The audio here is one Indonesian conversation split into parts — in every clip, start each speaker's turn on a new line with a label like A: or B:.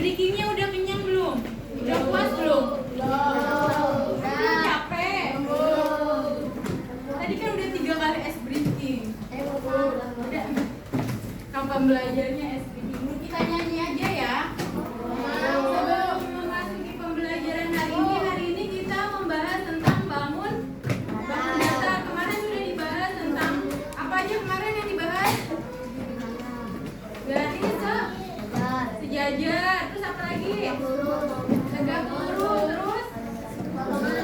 A: breakingnya udah kenyang belum? Udah puas belum? Belum capek? Tadi kan udah 3 kali es breaking. Udah. Kapan belajarnya es breaking? Kita nyanyi aja ya. Sebelum memasuki pembelajaran hari ini kita membahas tentang bangun datar. Kemarin sudah dibahas tentang apa aja kemarin yang dibahas? Garis sejajar, terus apa lagi? Tegak lurus, terus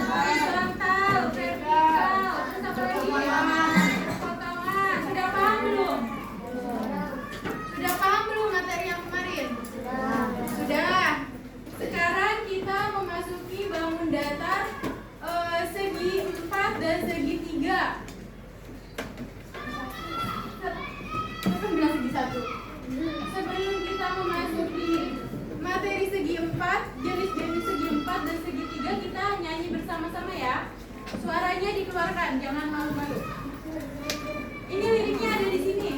A: horizontal, vertikal, terus apa lagi? Potongan. Sudah paham belum? Sudah paham belum materi yang kemarin? Sudah. Sekarang kita memasuki bangun datar segi 4 dan segi 3. Saya kan bilang segi 1. Sebelum kita memasuki materi segi 4, jenis-jenis segi 4 dan segi 3, kita nyanyi bersama-sama ya. Suaranya dikeluarkan, jangan malu-malu. Ini liriknya ada di sini.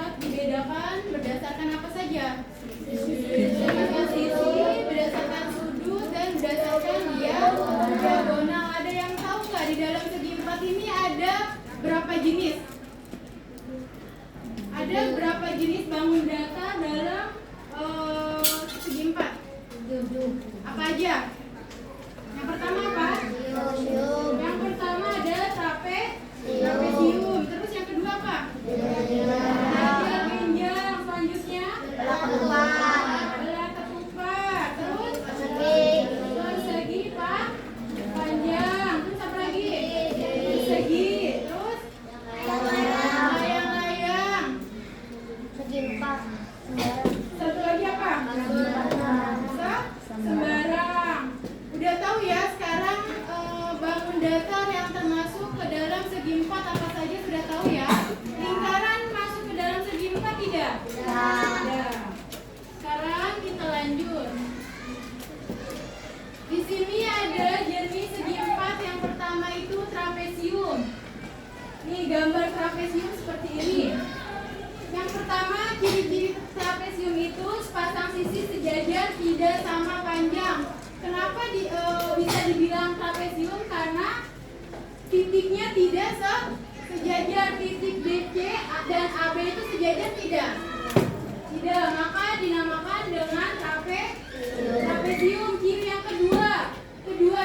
A: dapat dibedakan berdasarkan apa saja? Berdasarkan sisi, berdasarkan sudut, dan berdasarkan diagonal. Ada yang tahu nggak di dalam segi empat ini ada berapa jenis? Ada berapa jenis bangun datar dalam segi empat? Apa aja? Yang pertama apa? Yang pertama ada trapesium. Terus yang kedua apa? Ada genjang. Selanjutnya belah ketupat. Terus persegi panjang. Terus apa lagi? Persegi. Terus layang-layang. Satu lagi apa? Sembarang. Udah tahu ya sekarang bangun datar yang termasuk ke dalam segi empat apa saja sudah tahu ya? Lingkaran masuk ke dalam segi empat tidak? Tidak. Sekarang kita lanjut. Di sini ada jenis segi empat. Yang pertama itu trapesium. Nih gambar trapesium seperti ini. Yang pertama, ciri-ciri trapesium itu sepasang sisi sejajar tidak sama panjang. Kenapa bisa dibilang trapesium? Karena titiknya tidak sejajar. Titik BC dan AB itu sejajar tidak? Tidak, maka dinamakan dengan trapesium. Ciri yang kedua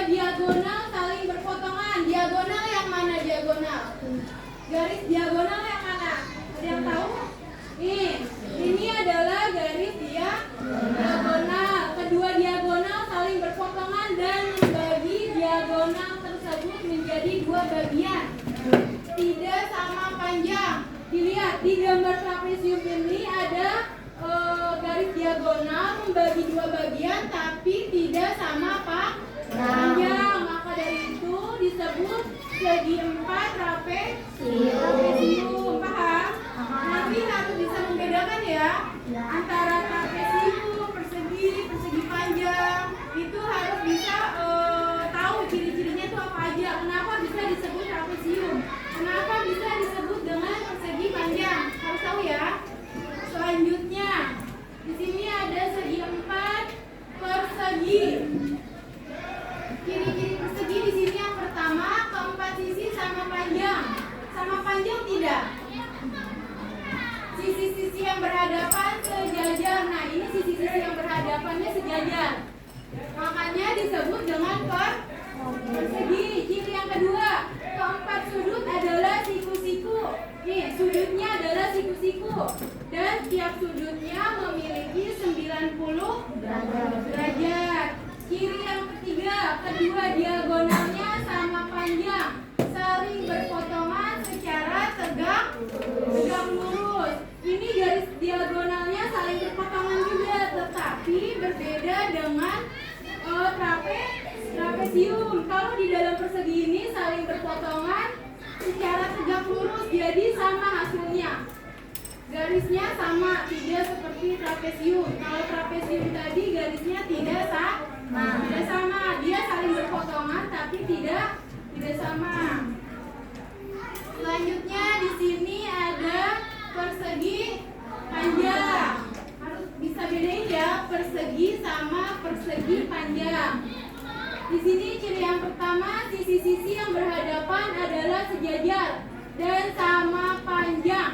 A: diagonal saling berpotongan. Diagonal yang mana diagonal? Garis diagonal yang mana? Ada yang tahu? Ini adalah garis diagonal. Kedua diagonal saling berpotongan dan membagi diagonal tersebut menjadi dua bagian. Tidak sama panjang. Dilihat di gambar trapesium ini ada garis diagonal membagi dua bagian tapi tidak sama panjang. Maka dari itu disebut segi empat trapesium. Paham? Nanti harus bisa membedakan ya antara trapesium, persegi panjang. Itu harus bisa tahu ciri-cirinya itu apa aja. Kenapa bisa disebut trapesium? Kenapa bisa disebut dengan persegi panjang? Harus tahu ya. Selanjutnya, di sini ada segi empat persegi. Ciri-ciri persegi di sini yang pertama, keempat sisi sama panjang. Sama panjang tidak? Sisi-sisi yang berhadapan sejajar. Nah, ini sisi-sisi yang berhadapannya sejajar. Makanya disebut dengan persegi. Ciri yang kedua, keempat sudut adalah siku-siku. Nih, sudutnya adalah siku-siku. Dan tiap sudutnya memiliki 90 derajat. Ciri yang ketiga, kedua diagonalnya sama panjang, saling berpotongan secara tegak lurus. Ini garis diagonalnya saling berpotongan juga, tetapi berbeda dengan trapesium. Kalau di dalam persegi ini saling berpotongan secara tegak lurus, jadi sama hasilnya. Garisnya sama, tidak seperti trapesium. Kalau trapesium tadi garisnya tidak sama. Dia saling berpotongan tapi tidak sama. Selanjutnya di sini ada persegi panjang. Harus bisa bedain ya persegi sama persegi panjang. Di sini ciri yang pertama, sisi-sisi yang berhadapan adalah sejajar dan sama panjang.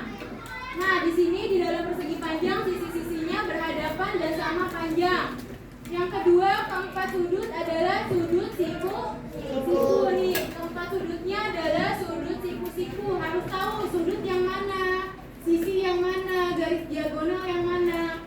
A: Nah, di sini di dalam persegi panjang sisi-sisinya berhadapan dan sama panjang. Yang kedua, keempat sudut adalah sudut siku. Nih, keempat sudutnya adalah sudut siku-siku. Harus tahu sudut yang mana, sisi yang mana, garis diagonal yang mana.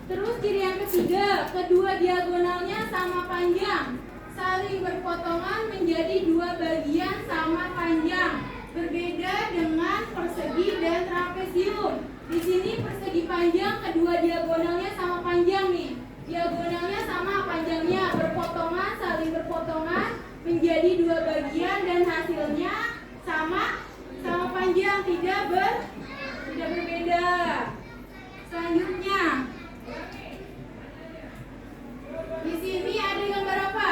A: Terus ciri yang ketiga, kedua diagonalnya sama panjang, saling berpotongan menjadi dua bagian sama panjang. Berbeda dengan persegi dan trapesium. Di sini persegi panjang, kedua diagonalnya sama panjang nih. Diagonalnya sama, panjangnya berpotongan, saling berpotongan menjadi dua bagian dan hasilnya sama panjang, tidak berbeda. Selanjutnya, di sini ada gambar apa?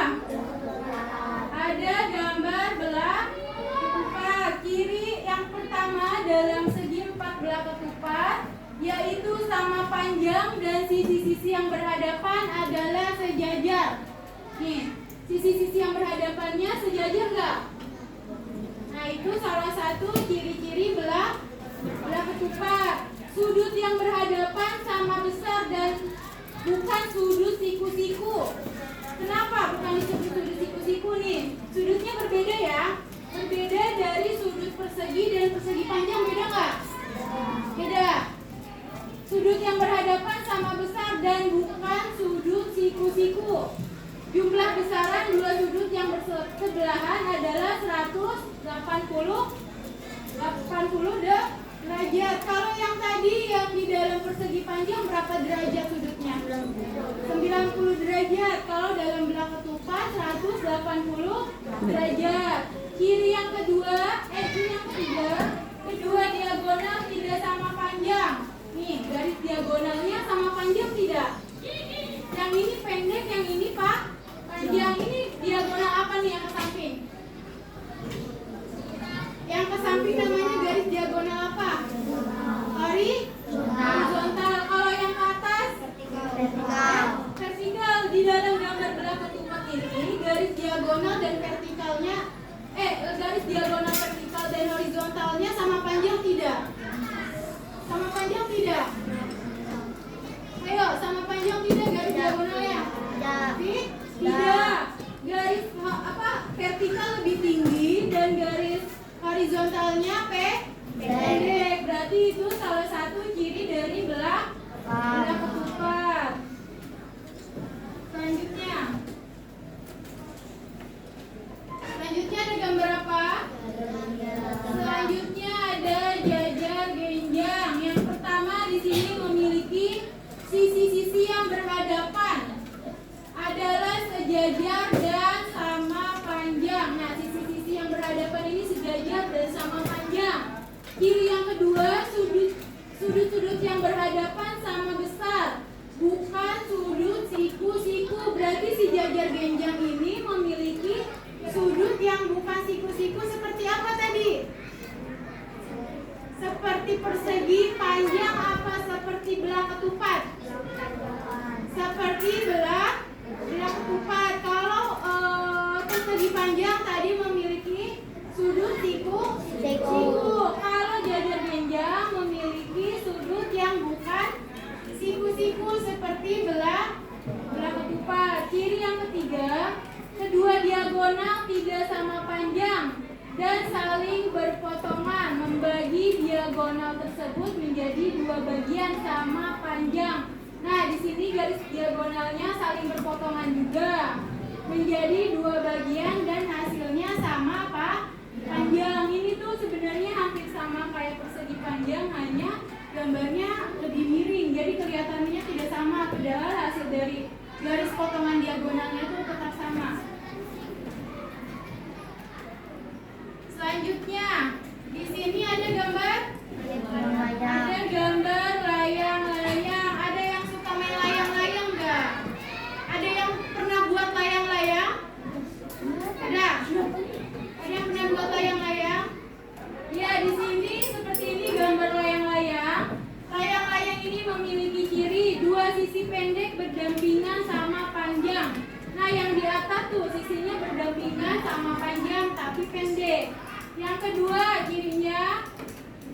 A: Ada gambar belah ketupat. Ciri yang pertama dalam segi empat belah ketupat, panjang dan sisi-sisi yang berhadapan adalah sejajar. Nih, sisi-sisi yang berhadapannya sejajar nggak? Nah, itu salah satu ciri-ciri belah ketupat. Sudut yang berhadapan sama besar dan bukan sudut siku-siku. Kenapa bukan disebut sudut siku-siku nih? Sudutnya berbeda ya. Berbeda dari sudut persegi dan persegi panjang, beda nggak? Beda. Sudut yang berhadapan sama besar dan bukan sudut siku-siku. Jumlah besaran dua sudut yang bersebelahan adalah 180 derajat. Kalau yang tadi yang di dalam persegi panjang berapa derajat sudutnya? 90 derajat. Kalau dalam belah ketupat 180 derajat. Kiri yang kedua, kedua diagonal tidak sama panjang. Nih, garis diagonalnya sama panjang tidak? Yang ini pendek, yang ini pak panjang. Ini diagonal apa nih yang ke samping? Yang ke samping namanya garis diagonal apa? Horizontal. Kalau yang ke atas? Vertikal. Di dalam gambar belah ketupat ini garis diagonal dan vertikalnya garis diagonal, vertikal dan horizontalnya sama panjang tidak? Sama panjang tidak? Ayo, sama panjang tidak garis diagonalnya? Tidak. Garis vertikal lebih tinggi dan garis horizontalnya pendek. Berarti itu salah satu ciri dari belah ketupat. Selanjutnya ada gambar apa? Selanjutnya ada jajar genjang. Yang pertama di sini memiliki sisi-sisi yang berhadapan adalah sejajar dan sama panjang. Nah, sisi-sisi yang berhadapan ini sejajar dan sama panjang. Ciri yang kedua, sudut-sudut yang berhadapan sama besar, bukan sudut siku-siku. Berarti si jajar genjang ini memiliki sudut yang bukan siku-siku. Seperti apa tadi? Seperti persegi panjang apa seperti belah ketupat? Seperti belah ketupat. Kalau persegi panjang tadi memiliki sudut siku. Kalau jajar genjang memiliki sudut yang bukan siku-siku seperti belah ketupat. Ciri yang ketiga, kedua diagonal tidak sama panjang dan saling berpotongan, membagi diagonal tersebut menjadi dua bagian sama panjang. Nah, di sini garis diagonalnya saling berpotongan juga menjadi dua bagian dan hasilnya sama panjang. Ini tuh sebenarnya hampir sama kayak persegi panjang, hanya gambarnya lebih miring, jadi kelihatannya tidak sama, padahal hasil dari garis potongan diagonalnya itu tetap sama. Selanjutnya, di sini ada gambar layang-layang. Ada yang suka main layang-layang nggak? Ada yang pernah buat layang-layang? Ada? Ada yang pernah buat layang-layang? Ya, di sini seperti ini gambar layang-layang. Layang-layang ini memiliki ciri dua sisi pendek berdampingan sama panjang. Nah, yang di atas tuh sisinya berdampingan sama panjang tapi pendek. Yang kedua cirinya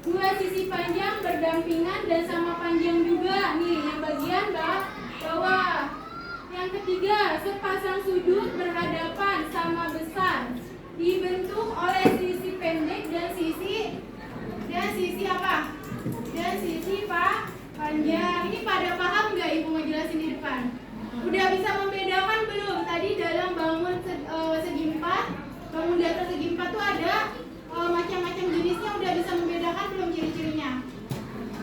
A: dua sisi panjang berdampingan dan sama panjang juga. Nih, yang bagian bawah. Yang ketiga, sepasang sudut berhadapan sama besar dibentuk oleh sisi pendek dan sisi apa? Dan sisi panjang. Ini pada paham nggak Ibu ngejelasin di depan? Udah bisa membedakan belum? Tadi dalam bangun segi empat, bangun di atas segi empat tuh ada macam-macam jenisnya. Udah bisa membedakan belum ciri-cirinya?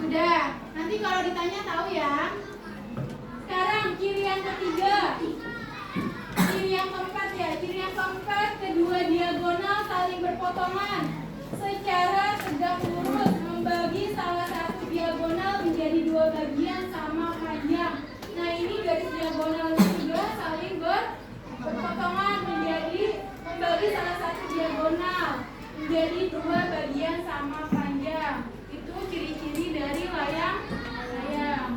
A: Sudah. Nanti kalau ditanya tahu ya. Sekarang ciri yang ketiga. Ciri yang keempat ya. Ciri yang keempat, kedua diagonal saling berpotongan secara tegak lurus, membagi salah satu diagonal menjadi dua bagian sama panjang. Nah, ini garis diagonalnya juga saling berpotongan membagi salah satu diagonal menjadi dua bagian sama panjang. Itu ciri-ciri dari layang-layang.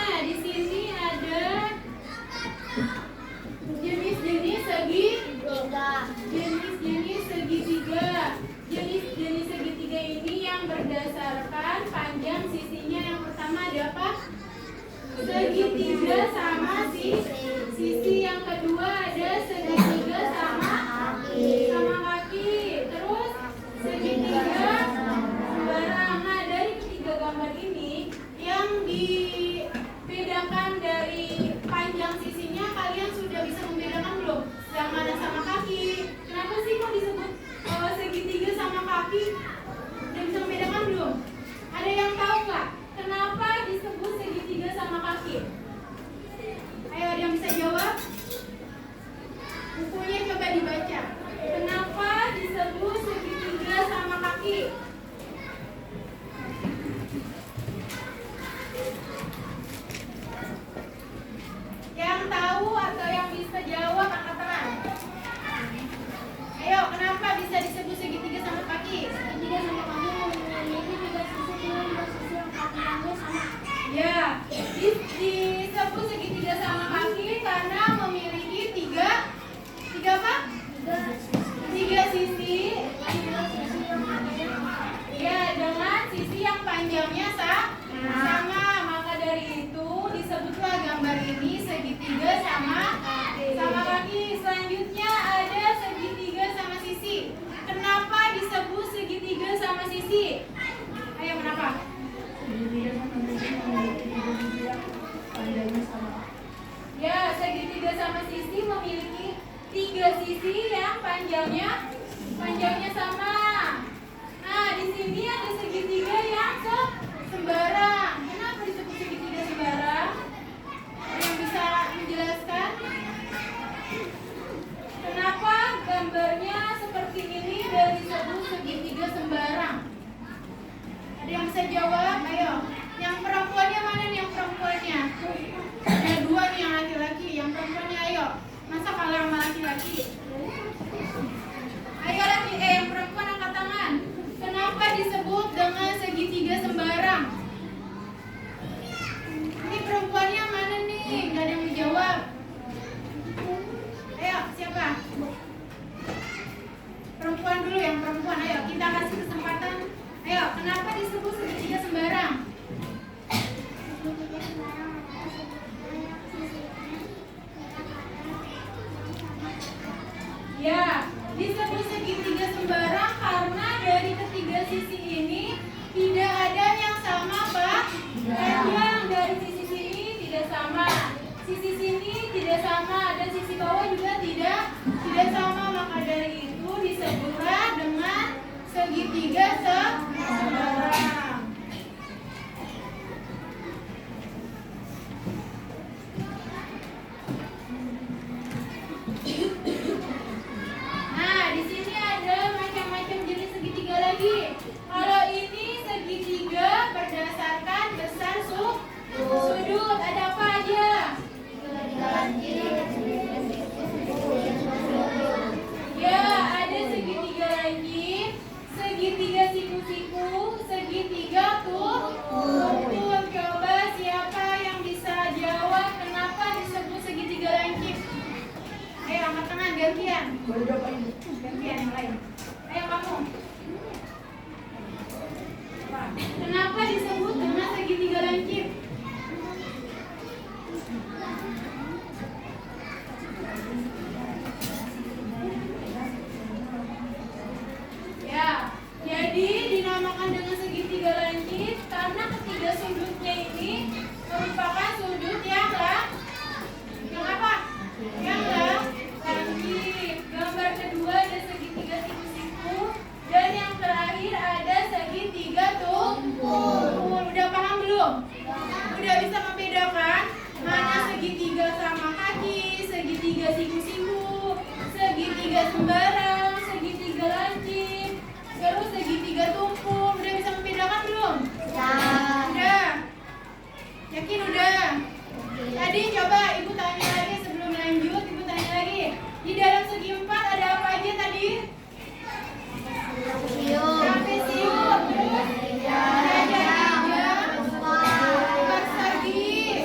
A: Nah, di sini ada jenis-jenis segitiga. Jenis-jenis segitiga. Jenis-jenis segitiga ini yang berdasarkan panjang sisinya. Yang pertama ada apa? Segitiga sama sisi. Yang kedua ada segitiga sama kaki. Terus segitiga sembarang. Nah, dari ketiga gambar ini yang dibedakan dari panjang sisinya, kalian sudah bisa membedakan belum? Yang mana sama kaki? Kenapa sih kok disebut segitiga sama kaki? Udah bisa membedakan belum? Ada yang tahu nggak? Kenapa disebut segitiga sama kaki? Ayo, ada yang bisa jawab? Bukunya coba dibaca. Kenapa disebut segitiga sama kaki? Yang tahu atau yang bisa jawab angkat tangan. Ayo, kenapa bisa disebut segitiga sama kaki?
B: Segitiga sama kaki memiliki tiga sisi dengan dua sisi yang panjangnya sama.
A: Ya, disebut segitiga sama kaki karena memiliki tiga apa? Tiga sisi. Ya, dengan sisi yang panjangnya sama. Maka dari itu disebutlah gambar ini segitiga sama kaki. Selanjutnya ada segitiga sama sisi. Kenapa disebut segitiga sama sisi? Ayo, kenapa? Ya, segitiga sama sisi memiliki tiga sisi yang panjangnya sama. Nah, di sini ada segitiga yang sembarang. Kenapa disebut segitiga sembarang? Ada yang bisa menjelaskan? Kenapa gambarnya seperti ini dan disebut segitiga sembarang? Ada yang bisa jawab? Ayo. Yang perempuannya mana nih yang perempuannya? Ada dua nih yang laki-laki. Yang perempuannya ayo. Masa kalah sama laki-laki? Ayo yang perempuan angkat tangan. Kenapa disebut dengan segitiga sembarang? Ini perempuannya mana nih? Gak ada yang menjawab. Ayo, siapa? Perempuan dulu, yang perempuan. Ayo, kita kasih kesempatan. Ayo, kenapa disebut segitiga sembarang?
B: Segitiga sembarang adalah segitiga yang sisinya
A: Ya, disebut segitiga sembarang karena dari ketiga sisi ini tidak ada yang sama, Pak. Panjang dari sisi sini tidak sama, sisi sini tidak sama, dan sisi bawah juga tidak sama. Maka dari itu disebutlah dengan segitiga sembarang. Nah, di sini ada macam-macam jenis segitiga lagi. Kalau ini segitiga berdasarkan besar sudut. Ada apa aja? Ya, ada segitiga lancip, segitiga siku-siku, segitiga tuntun. Coba siapa yang bisa jawab kenapa disebut segitiga lancip? Ayo angkat tangan, gantian. Gantian yang lain. Ayo kamu. Kenapa disebut dengan segitiga lancip? Ya, jadi dinamakan dengan segitiga lancip karena ketiga sudutnya ini merupakan sudut yang apa? Yang lancip. Gambar kedua ada segitiga siku-siku dan yang terakhir ada segitiga tumpul. Udah paham belum? Udah bisa membedakan mana segitiga sama kaki, segitiga siku-siku, segitiga sembarang, segitiga lancip, terus segitiga tumpul. Udah bisa membedakan belum? Udah. Yakin udah? Tadi coba ibu tanya lagi sebelum lanjut. Ibu tanya lagi. Di dalam segi empat ada apa aja tadi? Trapesium. Ada persegi.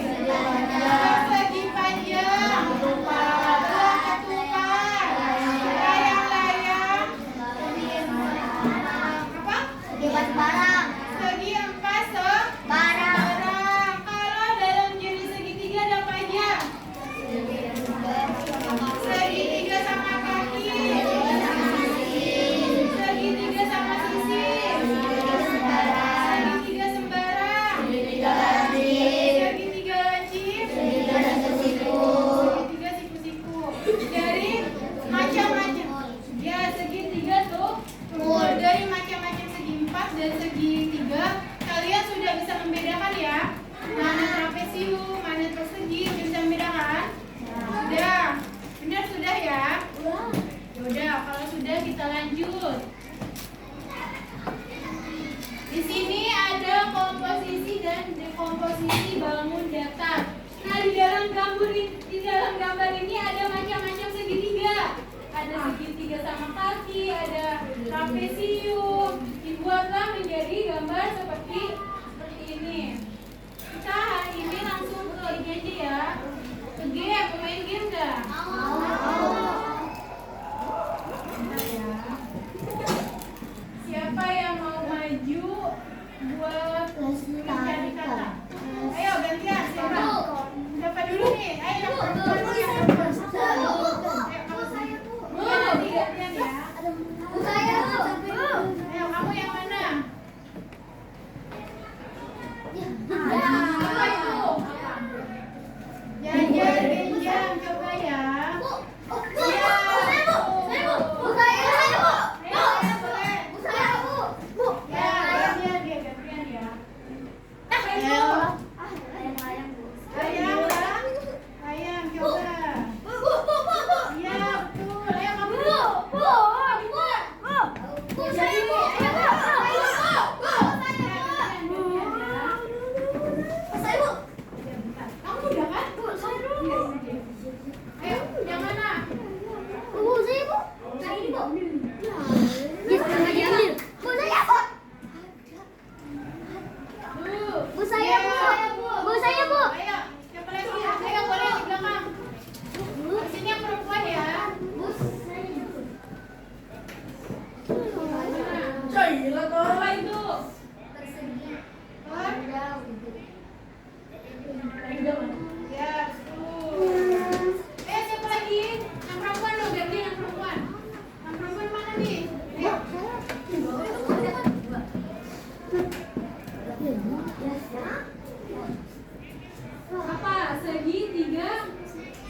A: di dalam gambar ini ada macam-macam segitiga. Ada segitiga sama kaki, ada trapesium. Dibuatlah menjadi gambar seperti ini. Kita hari ini langsung ke ini aja ya. Ke game, main game nggak? Bentar ya. Siapa yang mau maju buat mencari kata? Ayo gantian, siapa? Siapa dulu nih? Ayo yang perempuan dulu, yang perempuan. Ayo kamu saya tuh. Nanti gantian ya. Ayo kamu yang mana? Apa itu? Jajar, genjang, coba ya.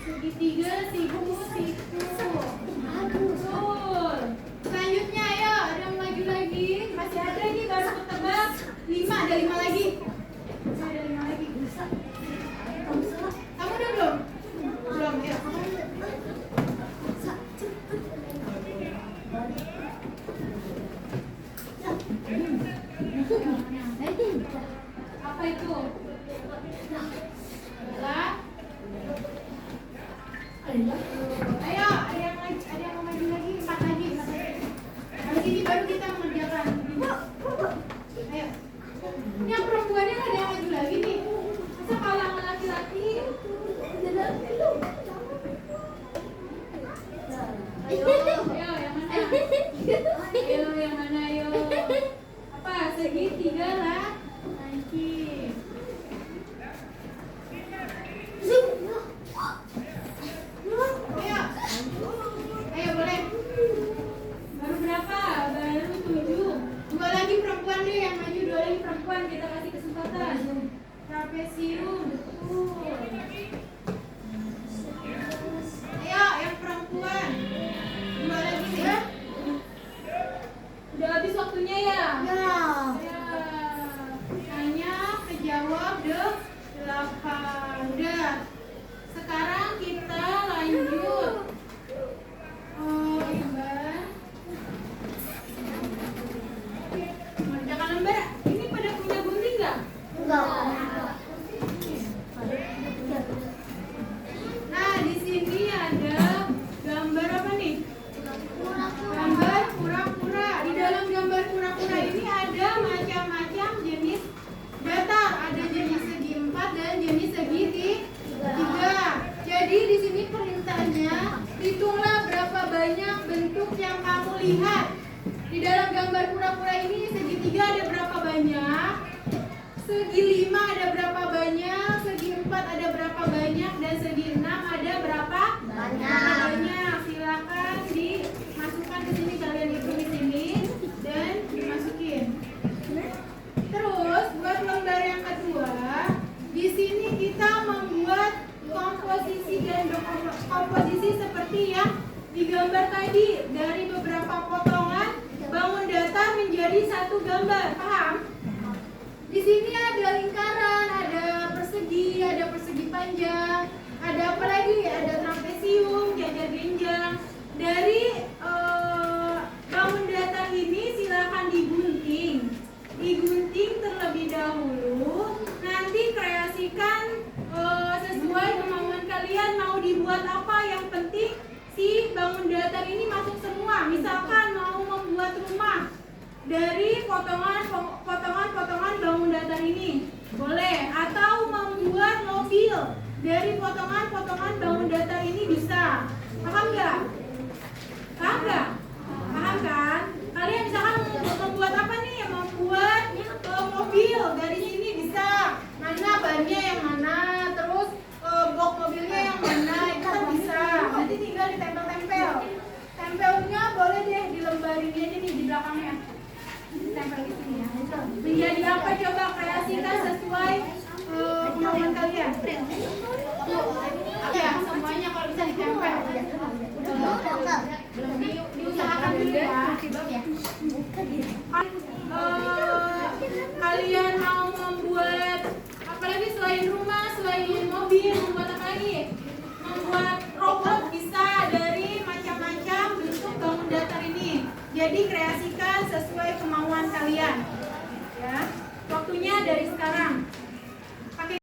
A: Segitiga, siku. Betul. Selanjutnya ayo, ada yang maju lagi. Masih ada nih, baru ketebak 5, ada 5 lagi. Masih ada 5 lagi. Kamu udah belum? Belum, ya. Apa itu? Adalah ayo, ada yang mau maju lagi, 4 lagi. Habis ini baru kita mengerjakan. Ayo. Ini yang perempuannya ada yang maju lagi nih. Masa kalah sama laki-laki? Ayo, yang mana? Ayo, yang mana ayo? Apa? Segitiga lah. Nanti. Ayo boleh. Baru berapa? Baru 7. 2 lagi perempuan deh yang maju, 2 lagi perempuan, kita kasih kesempatan. Trapesium, betul. Ayo yang perempuan. 2 lagi nih. Udah habis waktunya ya? Ya. Hanya kejawab 8. Udah. Sekarang kita lanjut. Mengerjakan lembar. Ini pada punya gunting nggak? Enggak. Nah, di sini ada gambar apa nih? Gambar kura-kura. Di dalam gambar kura-kura ini ada macam-macam jenis datar. Ada jenis segi 4 dan jenis segi 3. Jadi di sini perintahnya hitunglah berapa banyak bentuk yang kamu lihat. Di dalam gambar kura-kura ini segitiga ada berapa banyak? Segi 5 ada berapa banyak? Segi 4 ada berapa banyak? Dan segi 6 ada berapa banyak? Silakan dimasukkan ke sini, kalian hitung di sini dan dimasukin. Terus buat lembar yang kedua, di sini kita membuat komposisi seperti yang digambar tadi, dari beberapa potongan bangun datar menjadi satu gambar, paham? Di sini ada lingkaran, ada persegi panjang, ada apa lagi? Ada trapesium, jajar genjang. Dari bangun datar ini silakan digunting terlebih dahulu. Nanti kreasikan sesuai kemauan kalian. misalkan mau membuat rumah dari potongan-potongan bangun datar ini, boleh. Atau membuat mobil dari potongan-potongan bangun datar ini bisa. Paham nggak? Paham nggak? Paham kan? Kalian misalkan membuat apa nih? Membuat mobil dari sini bisa. Mana bannya yang mana, terus box mobilnya yang mana, itu kan bisa. Nanti tinggal ditempel-tempel. Tempelnya boleh deh dilembarin aja nih di belakangnya. Tempel di sini ya. Menjadi apa coba, kreasikan sesuai kemauan kalian. Ya, semuanya kalau bisa ditempel. Diusahakan dulu ya. Kalian mau membuat apa lagi selain rumah, selain mobil, membuat apa lagi? Membuat robot bisa dari macam-macam bentuk bangun datar ini. Jadi kreasikan sesuai kemauan kalian. Ya, waktunya dari sekarang.